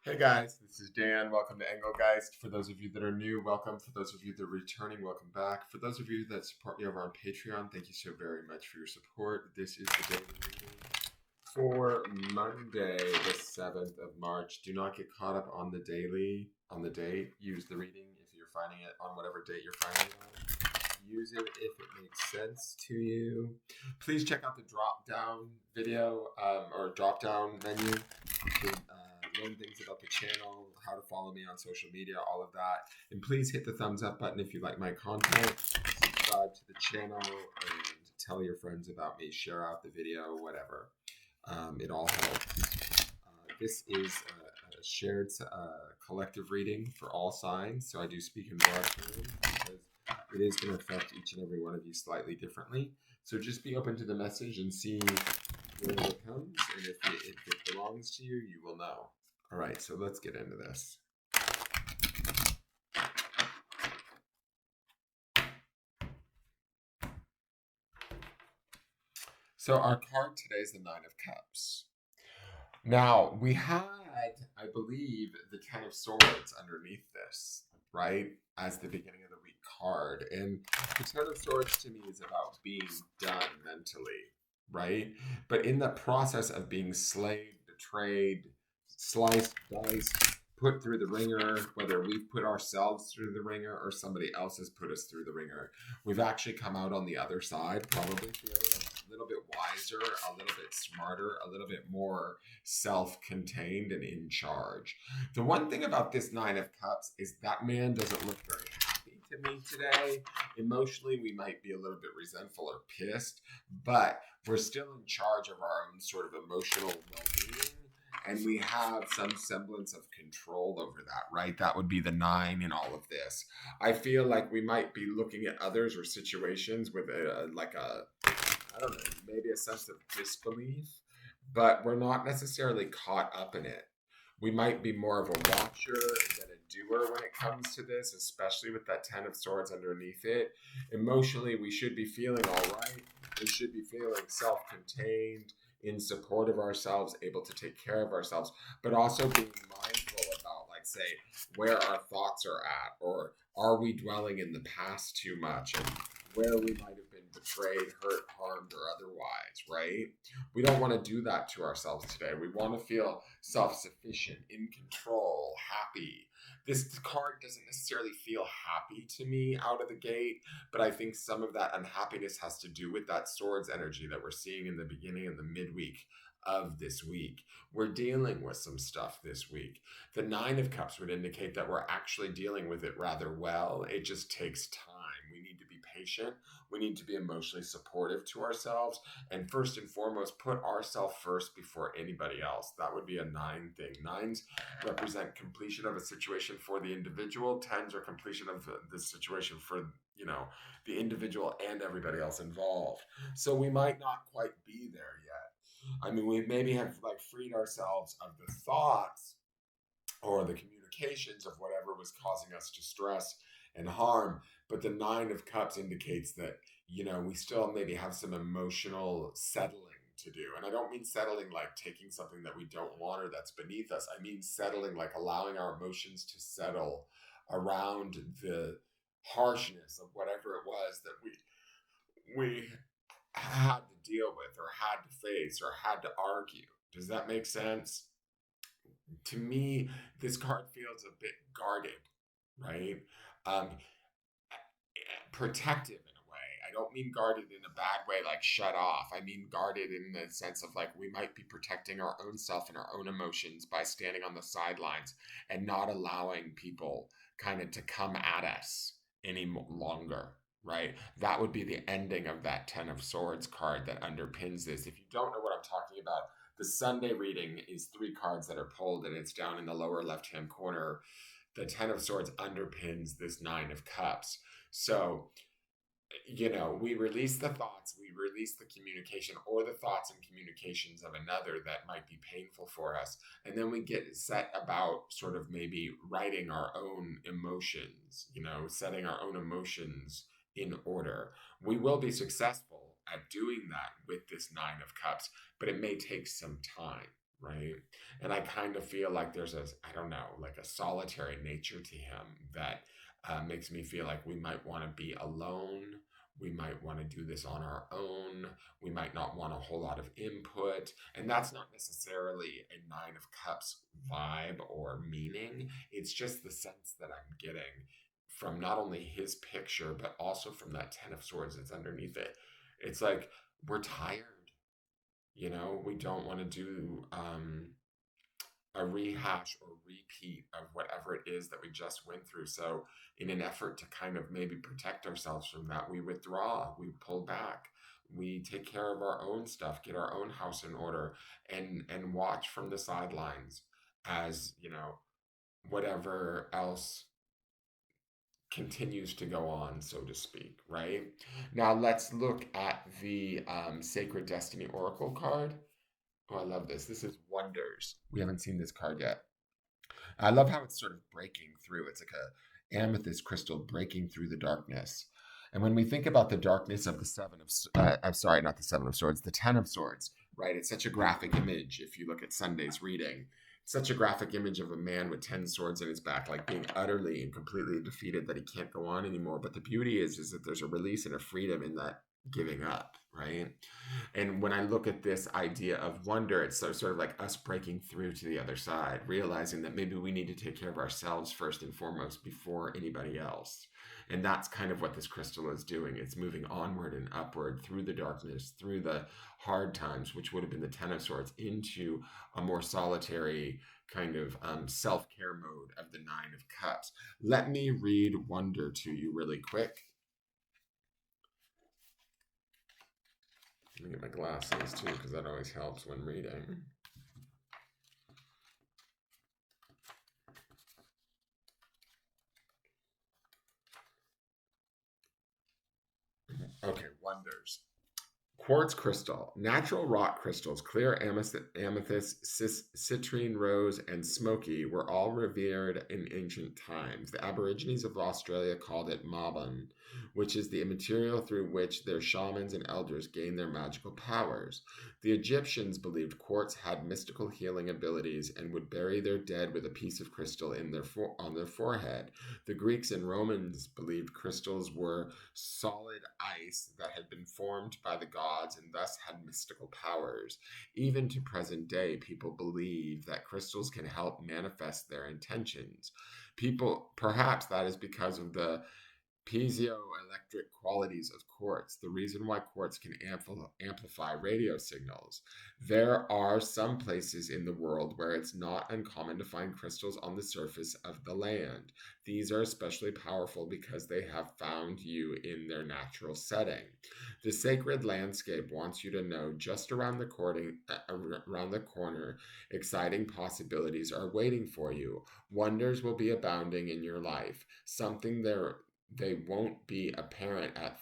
Hey guys, this is Dan. Welcome to Engelgeist. For those of you that are new, welcome. For those of you that are returning, welcome back. For those of you that support me over on Patreon, thank you so very much for your support. This is the daily reading for Monday, the 7th of March. Do not get caught up on the daily, on the date. Use the reading if you're finding it on whatever date you're finding it on. Use it if it makes sense to you. Please check out the drop down video or drop down menu. You can learn things about the channel, how to follow me on social media, all of that. And please hit the thumbs up button if you like my content. Subscribe to the channel and tell your friends about me. Share out the video, whatever. It all helps. This is a shared collective reading for all signs. So I do speak in broad terms because it is going to affect each and every one of you slightly differently. So just be open to the message and see where it comes. And if it belongs to you, you will know. All right, so let's get into this. So our card today is the Nine of Cups. Now, we had, I believe, the Ten of Swords underneath this, right? As the beginning of the week card. And the Ten of Swords to me is about being done mentally, right? But in the process of being slayed, betrayed, sliced, diced, put through the ringer, whether we've put ourselves through the ringer or somebody else has put us through the ringer, we've actually come out on the other side, probably feeling a little bit wiser, a little bit smarter, a little bit more self-contained and in charge. The one thing about this Nine of Cups is that man doesn't look very happy to me today. Emotionally, we might be a little bit resentful or pissed, but we're still in charge of our own sort of emotional well-being. And we have some semblance of control over that, right? That would be the nine in all of this. I feel like we might be looking at others or situations with I don't know, maybe a sense of disbelief, but we're not necessarily caught up in it. We might be more of a watcher than a doer when it comes to this, especially with that Ten of Swords underneath it. Emotionally, we should be feeling all right. We should be feeling self-contained, in support of ourselves, able to take care of ourselves, but also being mindful about, like, say, where our thoughts are at, or are we dwelling in the past too much, and where we might have been betrayed, hurt, harmed, or otherwise, right? We don't want to do that to ourselves today. We want to feel self sufficient, in control, happy. This card doesn't necessarily feel happy to me out of the gate, but I think some of that unhappiness has to do with that swords energy that we're seeing in the beginning and the midweek of this week. We're dealing with some stuff this week. The Nine of Cups would indicate that we're actually dealing with it rather well. It just takes time. We need to be patient. We need to be emotionally supportive to ourselves. And first and foremost, put ourselves first before anybody else. That would be a nine thing. Nines represent completion of a situation for the individual. Tens are completion of the situation for, the individual and everybody else involved. So we might not quite be there yet. I mean, we maybe have freed ourselves of the thoughts or the communications of whatever was causing us distress and harm. But the Nine of Cups indicates that, we still maybe have some emotional settling to do. And I don't mean settling like taking something that we don't want or that's beneath us. I mean settling like allowing our emotions to settle around the harshness of whatever it was that we had to deal with or had to face or had to argue. Does that make sense? To me, this card feels a bit guarded, right? Um, Protective in a way. I don't mean guarded in a bad way, like shut off. I mean guarded in the sense of like we might be protecting our own self and our own emotions by standing on the sidelines and not allowing people kind of to come at us any longer. Right? That would be the ending of that Ten of Swords card that underpins this. If you don't know what I'm talking about, the Sunday reading is three cards that are pulled, and it's down in the lower left-hand corner. The Ten of Swords underpins this Nine of Cups. So, we release the thoughts, we release the communication or the thoughts and communications of another that might be painful for us. And then we get set about sort of maybe writing our own emotions, setting our own emotions in order. We will be successful at doing that with this Nine of Cups, but it may take some time, right? And I kind of feel like there's I don't know, like a solitary nature to him that makes me feel like we might want to be alone. We might want to do this on our own. We might not want a whole lot of input. And that's not necessarily a Nine of Cups vibe or meaning. It's just the sense that I'm getting from not only his picture, but also from that Ten of Swords that's underneath it. It's like we're tired. We don't want to do a rehash or repeat of whatever it is that we just went through. So, in an effort to kind of maybe protect ourselves from that, we withdraw, we pull back, we take care of our own stuff, get our own house in order, and watch from the sidelines as whatever else continues to go on, so to speak, right? Now, let's look at the Sacred Destiny Oracle card. Oh, I love this. This is Wonders. We haven't seen this card yet. I love how it's sort of breaking through. It's like a amethyst crystal breaking through the darkness. And when we think about the darkness of the I'm sorry, not the Seven of Swords, the Ten of Swords, right? It's such a graphic image. If you look at Sunday's reading, it's such a graphic image of a man with 10 swords in his back, like being utterly and completely defeated that he can't go on anymore. But the beauty is that there's a release and a freedom in that giving up, right? And when I look at this idea of wonder, it's sort of like us breaking through to the other side, realizing that maybe we need to take care of ourselves first and foremost before anybody else. And that's kind of what this crystal is doing. It's moving onward and upward through the darkness, through the hard times, which would have been the Ten of Swords, into a more solitary kind of self-care mode of the Nine of Cups. Let me read Wonder to you really quick. Let me get my glasses too, because that always helps when reading. Okay, Wonders. Quartz crystal, natural rock crystals, clear amethyst, citrine rose, and smoky were all revered in ancient times. The Aborigines of Australia called it maban, which is the material through which their shamans and elders gained their magical powers. The Egyptians believed quartz had mystical healing abilities and would bury their dead with a piece of crystal on their forehead. The Greeks and Romans believed crystals were solid ice that had been formed by the gods and thus had mystical powers. Even to present day, people believe that crystals can help manifest their intentions. Perhaps that is because of the piezoelectric qualities of quartz, the reason why quartz can amplify radio signals. There are some places in the world where it's not uncommon to find crystals on the surface of the land. These are especially powerful because they have found you in their natural setting. The sacred landscape wants you to know just around the corner, exciting possibilities are waiting for you. Wonders will be abounding in your life. They won't be apparent at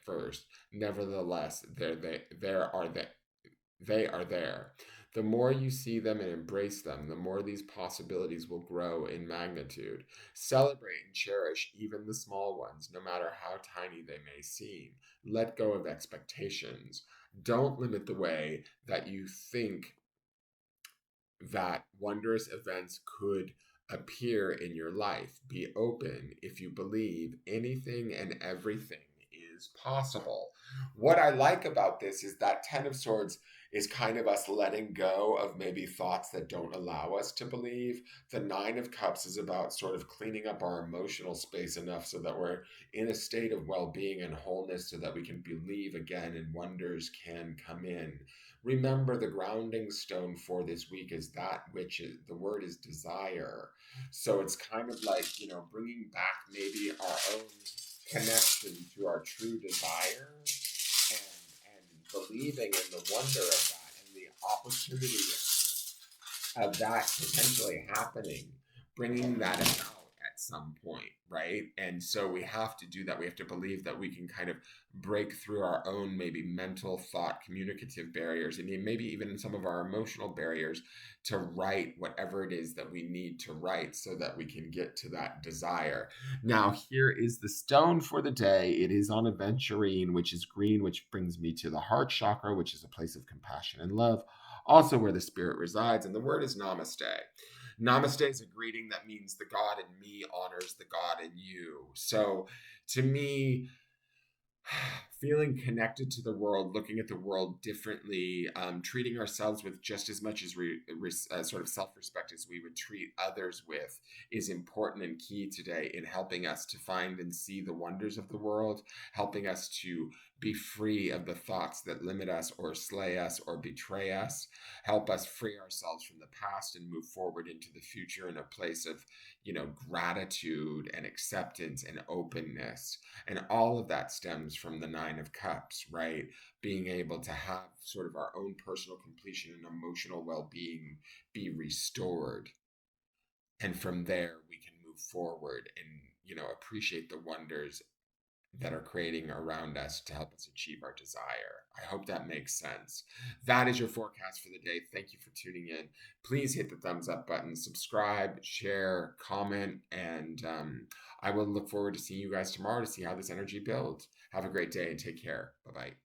first. Nevertheless, they are there. The more you see them and embrace them, the more these possibilities will grow in magnitude. Celebrate and cherish even the small ones, no matter how tiny they may seem. Let go of expectations. Don't limit the way that you think that wondrous events could appear in your life. Be open if you believe anything and everything is possible. What I like about this is that Ten of Swords is kind of us letting go of maybe thoughts that don't allow us to believe. The Nine of Cups is about sort of cleaning up our emotional space enough so that we're in a state of well-being and wholeness so that we can believe again and wonders can come in. Remember, the grounding stone for this week is that which is, the word is desire. So it's kind of like, bringing back maybe our own connection to our true desire and believing in the wonder of that and the opportunity of that potentially happening, bringing that about at some some point, right? And so we have to do that. We have to believe that we can kind of break through our own maybe mental thought communicative barriers, and maybe even some of our emotional barriers, to write whatever it is that we need to write so that we can get to that desire. Now, here is the stone for the day. It is on aventurine, which is green, which brings me to the heart chakra, which is a place of compassion and love, also where the spirit resides. And the word is namaste. Namaste is a greeting that means the God in me honors the God in you. So to me, feeling connected to the world, looking at the world differently, treating ourselves with just as much as sort of self-respect as we would treat others with, is important and key today in helping us to find and see the wonders of the world, helping us to be free of the thoughts that limit us or slay us or betray us, help us free ourselves from the past and move forward into the future in a place of, gratitude and acceptance and openness. And all of that stems from the Nine of Cups, right? Being able to have sort of our own personal completion and emotional well-being be restored. And from there, we can move forward and, appreciate the wonders that are creating around us to help us achieve our desire. I hope that makes sense. That is your forecast for the day. Thank you for tuning in. Please hit the thumbs up button, subscribe, share, comment, and I will look forward to seeing you guys tomorrow to see how this energy builds. Have a great day and take care. Bye-bye.